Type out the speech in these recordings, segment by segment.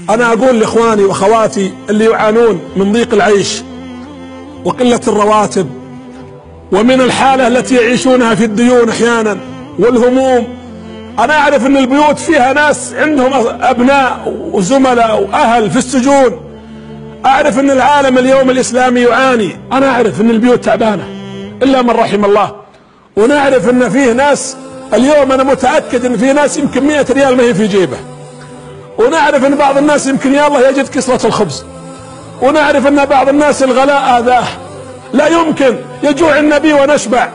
أنا أقول لإخواني وأخواتي اللي يعانون من ضيق العيش وقلة الرواتب ومن الحالة التي يعيشونها في الديون أحيانا والهموم. أنا أعرف أن البيوت فيها ناس عندهم أبناء وزملاء وأهل في السجون. أعرف أن العالم اليوم الإسلامي يعاني. أنا أعرف أن البيوت تعبانة إلا من رحم الله. ونعرف أن فيه ناس اليوم، أنا متأكد أن فيه ناس يمكن 100 ريال ما هي في جيبه. ونعرف أن بعض الناس يمكن يا الله يجد كسرة الخبز. ونعرف أن بعض الناس الغلاء آذاه. لا يمكن يجوع النبي ونشبع،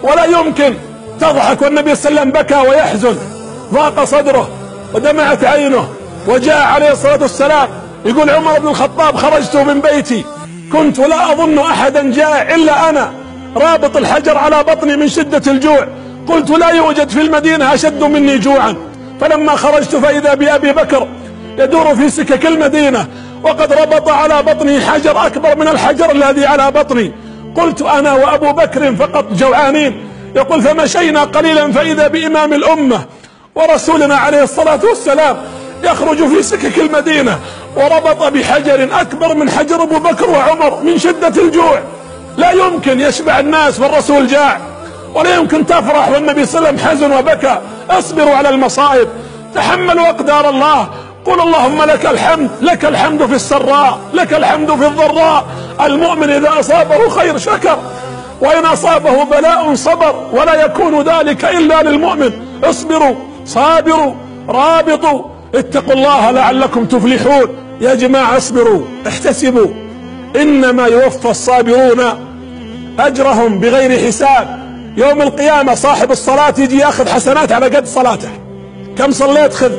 ولا يمكن تضحك والنبي صلى الله عليه وسلم بكى ويحزن، ضاق صدره ودمعت عينه. وجاء عليه الصلاة والسلام يقول عمر بن الخطاب: خرجت من بيتي كنت لا أظن أحدا جاء إلا أنا رابط الحجر على بطني من شدة الجوع، قلت لا يوجد في المدينة أشد مني جوعا. فلما خرجت فإذا بأبي بكر يدور في سكك المدينة وقد ربط على بطني حجر أكبر من الحجر الذي على بطني. قلت أنا وأبو بكر فقط جوعانين. يقول: فمشينا قليلا فإذا بإمام الأمة ورسولنا عليه الصلاة والسلام يخرج في سكك المدينة وربط بحجر أكبر من حجر أبو بكر وعمر من شدة الجوع. لا يمكن يشبع الناس والرسول جاع، ولا يمكن تفرح والنبي صلى الله عليه وسلم حزن وبكى. اصبروا على المصائب، تحملوا أقدار الله. قل اللهم لك الحمد، لك الحمد في السراء، لك الحمد في الضراء. المؤمن إذا أصابه خير شكر، وإن أصابه بلاء صبر، ولا يكون ذلك إلا للمؤمن. اصبروا، صابروا، رابطوا، اتقوا الله لعلكم تفلحون. يا جماعة اصبروا، احتسبوا، إنما يوفى الصابرون أجرهم بغير حساب. يوم القيامة صاحب الصلاة يجي ياخذ حسنات على قد صلاته. كم صليت خذ.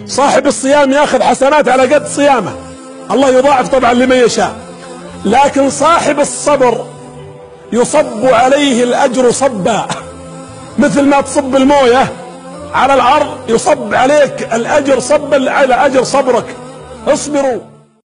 صاحب الصيام ياخذ حسنات على قد صيامه. الله يضاعف طبعا لمن يشاء. لكن صاحب الصبر يصب عليه الأجر صبا، مثل ما تصب الموية على الأرض يصب عليك الأجر صبا على أجر صبرك. اصبروا.